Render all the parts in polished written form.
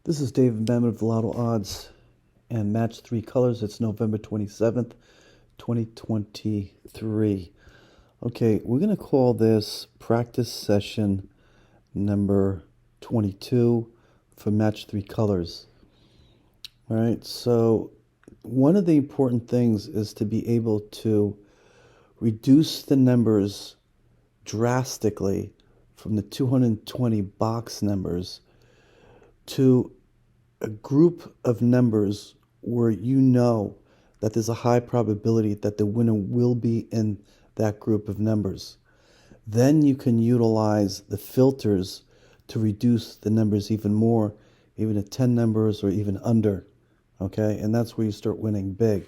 This is David Mamet of the Lottodds and Match3Colors. It's November 27th, 2023. Okay, we're going to call this practice session number 22 for Match3Colors. All right, so one of the important things is to be able to reduce the numbers drastically from the 220 box numbers to a group of numbers where you know that there's a high probability that the winner will be in that group of numbers. Then you can utilize the filters to reduce the numbers even more, even at 10 numbers or even under. Okay, and that's where you start winning big.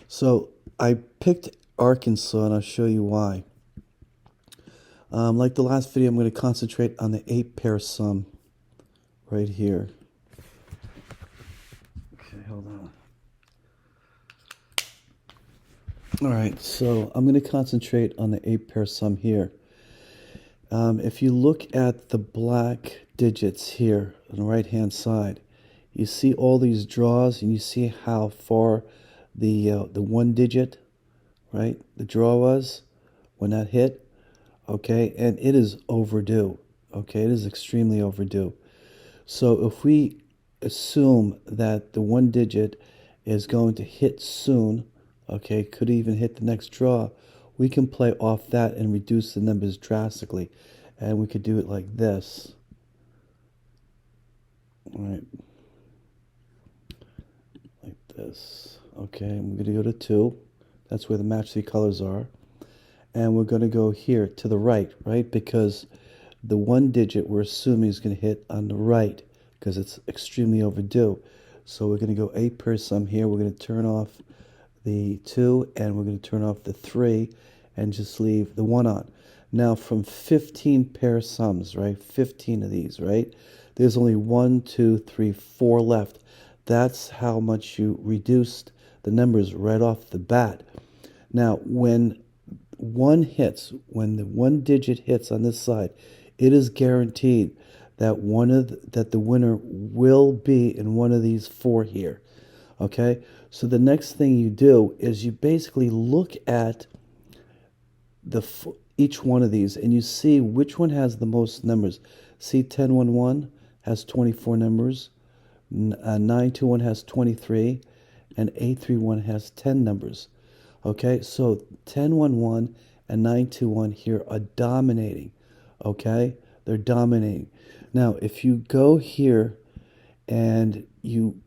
So I picked Arkansas, and I'll show you why. Like the last video, I'm going to concentrate on the 8-pair sum right here. Okay, hold on. All right, so I'm going to concentrate on the 8-pair sum here. If you look at the black digits here on the right-hand side, you see all these draws, and you see how far the one digit, right, the draw was when that hit. Okay, and it is overdue. Okay, it is extremely overdue. So if we assume that the one digit is going to hit soon, okay, could even hit the next draw, we can play off that and reduce the numbers drastically. And we could do it like this. All right. Like this. Okay, and we're going to go to 2. That's where the Match3Colors are. And we're going to go here to the right, right? Because the one digit we're assuming is going to hit on the right because it's extremely overdue. So we're going to go 8-pair sum here. We're going to turn off the 2 and we're going to turn off the 3 and just leave the 1 on. Now from 15 pair sums, right? 15 of these, right? There's only 1, 2, 3, 4 left. That's how much you reduced the numbers right off the bat. Now when when the one digit hits on this side, it is guaranteed that that the winner will be in one of these 4 here. Okay, so the next thing you do is you basically look at each one of these and you see which one has the most numbers. See, 1011 has 24 numbers, 921 has 23, and 831 has 10 numbers. Okay, so 1011 and 921 here are dominating. Okay, they're dominating. Now, if you go here and you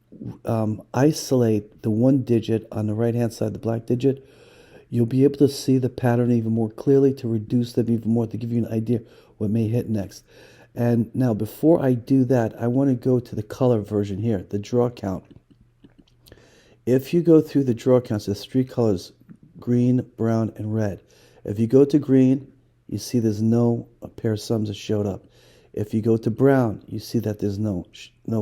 isolate the one digit on the right-hand side, the black digit, you'll be able to see the pattern even more clearly, to reduce them even more, to give you an idea what may hit next. And now, before I do that, I want to go to the color version here, the draw count. If you go through the draw counts, there's 3 colors: green, brown, and red. If you go to green, you see there's no pair sums that showed up. If you go to brown, you see that there's no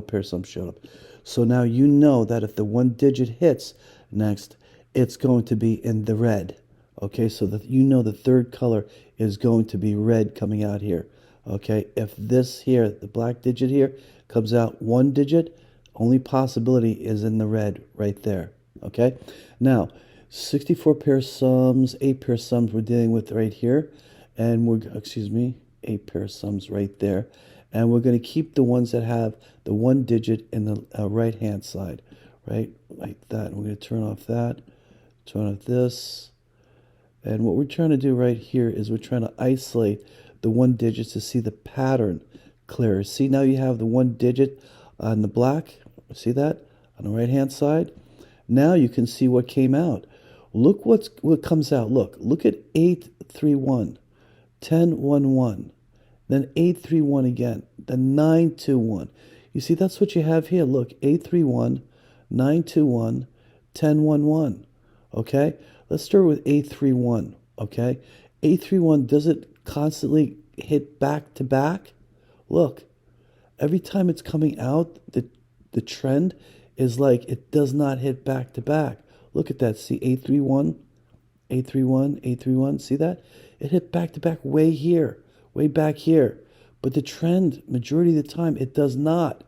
pair sums showed up. So now you know that if the one digit hits next, it's going to be in the red. Okay, so that you know the third color is going to be red coming out here. Okay, if this here, the black digit here, comes out one digit, only possibility is in the red right there. Okay, now 64 pair sums, 8 pair sums we're dealing with right here, and 8 pair sums right there, and we're going to keep the ones that have the one digit in the right hand side, right, like that. And we're going to turn off that, turn off this, and what we're trying to do right here is we're trying to isolate the one digits to see the pattern clearer. See, now you have the one digit on the black, see that on the right hand side. Now you can see what came out. Look what comes out. Look at 831, 1011, then 831 again, then 921. You see, that's what you have here. Look, 831, 921, 1011. Okay, let's start with 831. Okay, 831, does it constantly hit back to back? Look, every time it's coming out, the trend is like it does not hit back to back. Look at that. See, 831, 831, 831. See that? It hit back to back way here, way back here. But the trend, majority of the time, it does not.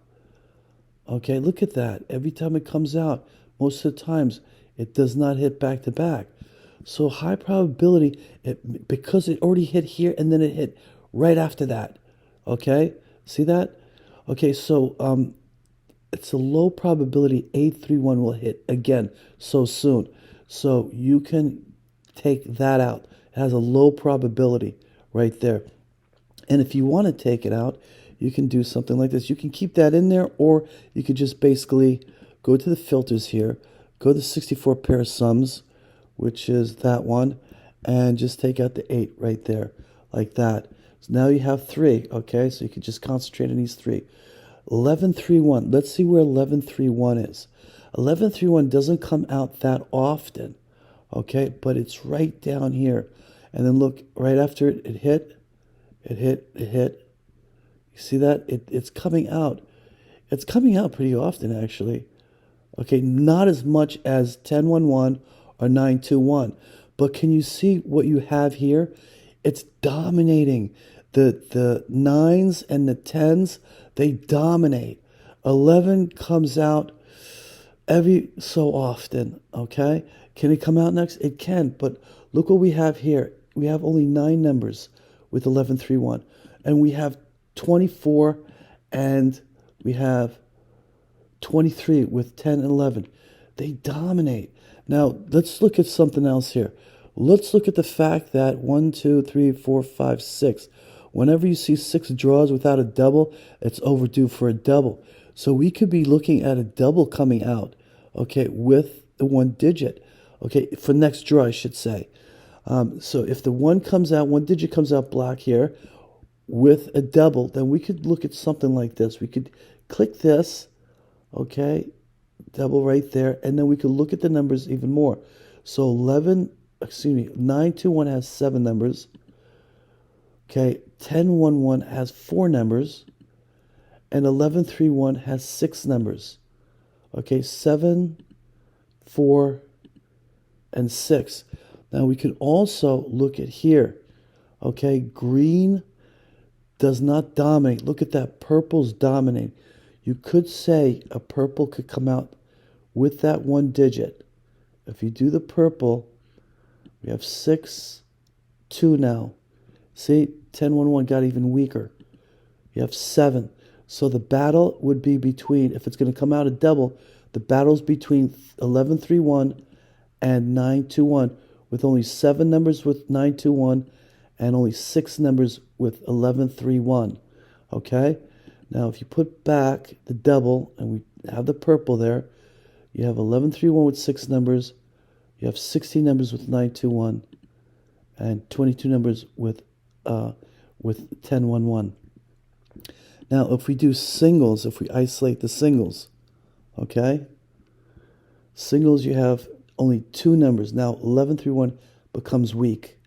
Okay, look at that. Every time it comes out, most of the times it does not hit back to back. So high probability, because it already hit here and then it hit right after that. Okay, see that? Okay, so it's a low probability 831 will hit again so soon. So you can take that out. It has a low probability right there. And if you want to take it out, you can do something like this. You can keep that in there, or you could just basically go to the filters here, go to 64 pair of sums, which is that one, and just take out the 8 right there, like that. So now you have 3, okay? So you could just concentrate on these 3. 1131. Let's see where 1131 is. 1131 doesn't come out that often, okay? But it's right down here. And then look, right after it hit. You see that? It's coming out. It's coming out pretty often, actually. Okay, not as much as 1011 or 921. But can you see what you have here? It's dominating. The 9s and the 10s, they dominate. 11 comes out every so often, okay? Can it come out next? It can, but look what we have here. We have only 9 numbers with 1131, and we have 24, and we have 23 with 10 and 11. They dominate. Now, let's look at something else here. Let's look at the fact that 1, 2, 3, 4, 5, 6. Whenever you see 6 draws without a double, it's overdue for a double. So we could be looking at a double coming out, okay, with the 1 digit, okay, for next draw, I should say. So if the 1 comes out, 1 digit comes out black here with a double, then we could look at something like this. We could click this, okay, double right there, and then we could look at the numbers even more. So 921 has 7 numbers. Okay, 1011 has 4 numbers, and 1131 has 6 numbers. Okay, 7, 4, and 6. Now we can also look at here. Okay, green does not dominate. Look at that, purple's dominating. You could say a purple could come out with that 1 digit. If you do the purple, we have 6, 2 now. See, 1011 got even weaker. You have 7. So the battle would be between, if it's going to come out a double, the battle's between 1131 and 921, with only 7 numbers with 921 and only 6 numbers with 1131. Okay? Now, if you put back the double, and we have the purple there, you have 1131 with 6 numbers, you have 16 numbers with 921, and 22 numbers with 1011. Now, if we do singles, if we isolate the singles, okay? Singles, you have only 2 numbers. Now, 1131 becomes weak.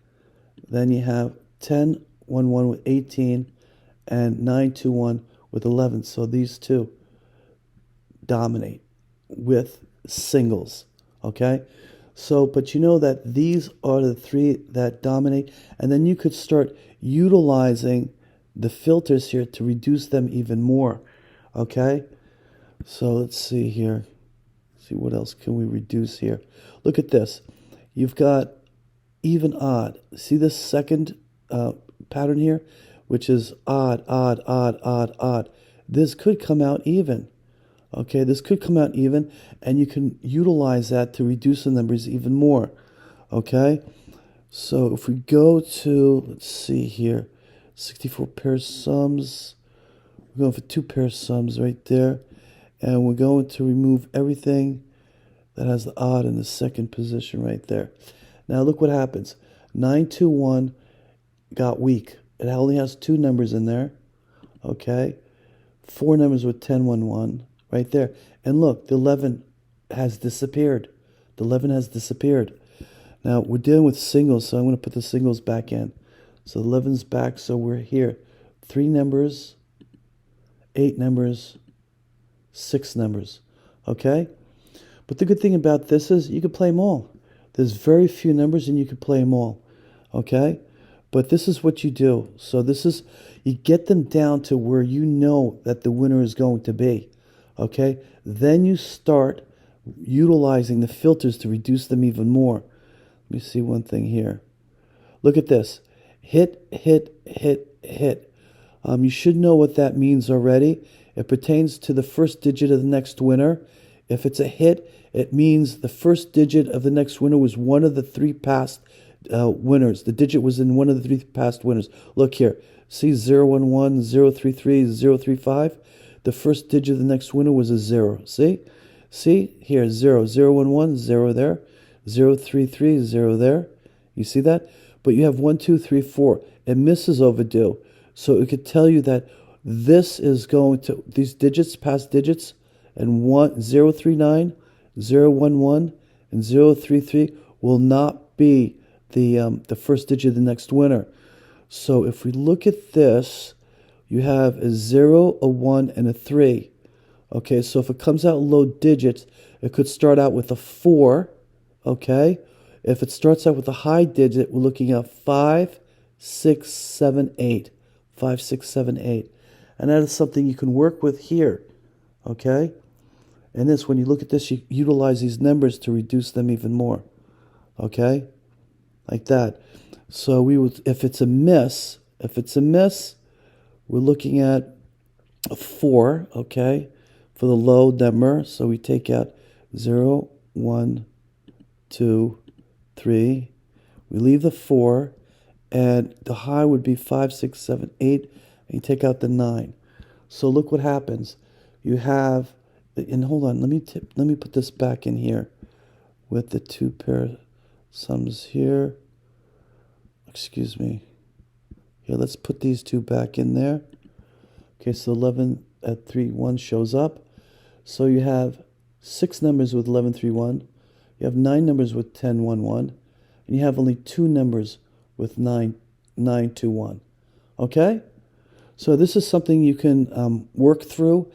Then you have 1011 with 18 and 921 with 11. So these two dominate with singles, okay? So, but you know that these are the 3 that dominate, and then you could start utilizing the filters here to reduce them even more, okay? So let's see here. See what else can we reduce here. Look at this. You've got even odd. See this second pattern here, which is odd, odd, odd, odd, odd. This could come out even. Okay, this could come out even, and you can utilize that to reduce the numbers even more. Okay, so if we go to, let's see here, 64 pair of sums. We're going for 2 pair of sums right there, and we're going to remove everything that has the odd in the second position right there. Now look what happens. 921 got weak. It only has 2 numbers in there. Okay, 4 numbers with 1011 right there. And look, the 11 has disappeared. The 11 has disappeared. Now we're dealing with singles, so I'm going to put the singles back in. So 11's back, so we're here. 3 numbers, 8 numbers, 6 numbers. Okay? But the good thing about this is you can play them all. There's very few numbers and you can play them all. Okay? But this is what you do. So this is, you get them down to where you know that the winner is going to be. Okay, then you start utilizing the filters to reduce them even more. Let me see one thing here. Look at this. Hit, hit, hit, hit. You should know what that means already. It pertains to the first digit of the next winner. If it's a hit, it means the first digit of the next winner was one of the three past winners. The digit was in one of the three past winners. Look here. See 011, 033, 035? The first digit of the next winner was a 0. See? See? Here, 0. 011, 0 there. 033, 0 there. You see that? But you have 1, 2, 3, 4. It misses overdue. So it could tell you that this is going to, these digits, past digits, and 039, 011, and 033 will not be the first digit of the next winner. So if we look at this, you have a 0, a 1, and a 3. Okay, so if it comes out low digits, it could start out with a 4. Okay, if it starts out with a high digit, we're looking at 5, 6, 7, 8. 5, 6, 7, 8. And that is something you can work with here. Okay, and this, when you look at this, you utilize these numbers to reduce them even more. Okay, like that. So we would, if it's a miss, we're looking at a 4, okay, for the low number. So we take out 0, 1, 2, 3. We leave the 4, and the high would be 5, 6, 7, 8, and you take out the 9. So look what happens. You have, and hold on, let me put this back in here with the two pair of sums here. Excuse me. Here, let's put these two back in there. Okay, so 11 at 3, 1 shows up. So you have 6 numbers with 11, 3, 1. You have 9 numbers with 10, 1, 1. And you have only 2 numbers with 9, 9, 2, 1. Okay? So this is something you can work through,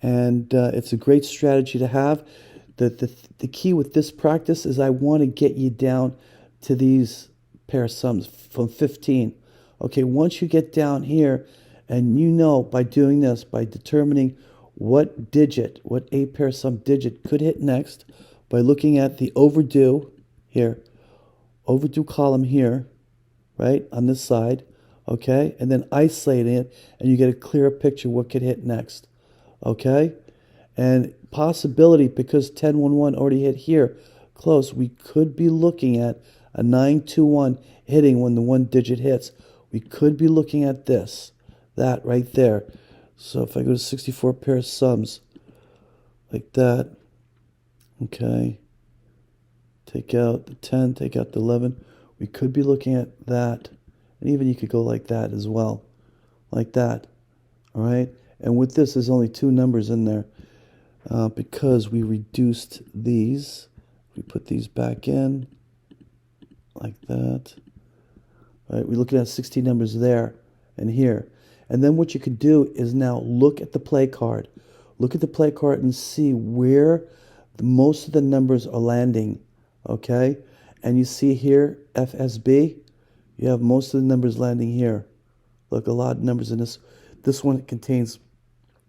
and it's a great strategy to have. The key with this practice is I want to get you down to these pair of sums from 15. Okay, once you get down here, and you know by doing this, by determining what digit, what a pair sum digit could hit next, by looking at the overdue here, overdue column here, right, on this side, okay, and then isolating it, and you get a clearer picture what could hit next, okay, and possibility, because 1011 already hit here, close, we could be looking at a 921 hitting when the one digit hits. We could be looking at this, that right there. So if I go to 64 pair of sums, like that, okay, take out the 10, take out the 11, we could be looking at that, and even you could go like that as well, like that, all right? And with this, there's only 2 numbers in there because we reduced these. We put these back in, like that. All right, we're looking at 16 numbers there and here. And then what you could do is now look at the play card. Look at the play card and see where most of the numbers are landing, okay? And you see here, FSB, you have most of the numbers landing here. Look, a lot of numbers in this. This one contains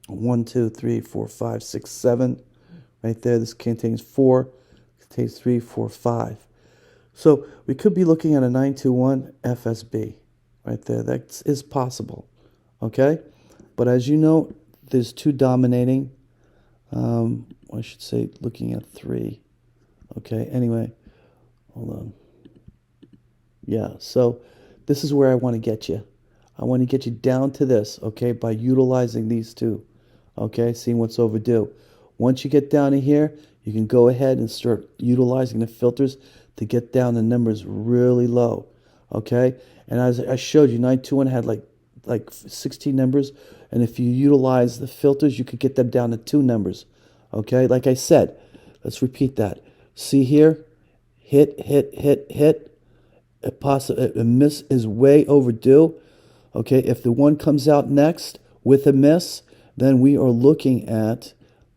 1, 2, 3, 4, 5, 6, 7. Right there, this contains 4, contains 3, 4, 5. So we could be looking at a 921 FSB right there. That is possible, okay? But as you know, there's 2 dominating. I should say looking at 3. Okay, anyway, hold on. Yeah, so this is where I want to get you. I want to get you down to this, okay, by utilizing these 2, okay, seeing what's overdue. Once you get down to here, you can go ahead and start utilizing the filters to get down the numbers really low, okay? And as I showed you, 921 had like 16 numbers, and if you utilize the filters, you could get them down to 2 numbers, okay? Like I said, let's repeat that. See here, hit, hit, hit, hit. A miss is way overdue, okay? If the one comes out next with a miss, then we are looking at,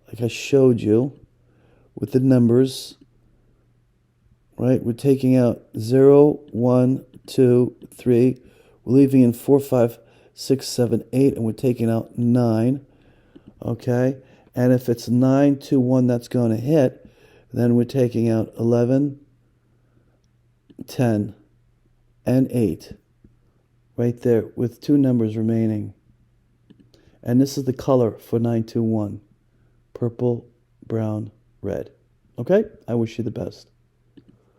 like I showed you, with the numbers, right? We're taking out 0, 1, 2, 3. We're leaving in 4, 5, 6, 7, 8, and we're taking out 9. Okay? And if it's 9, 2, 1 that's going to hit, then we're taking out 11, 10, and 8 right there with 2 numbers remaining. And this is the color for 921. Purple, brown, red. Okay? I wish you the best.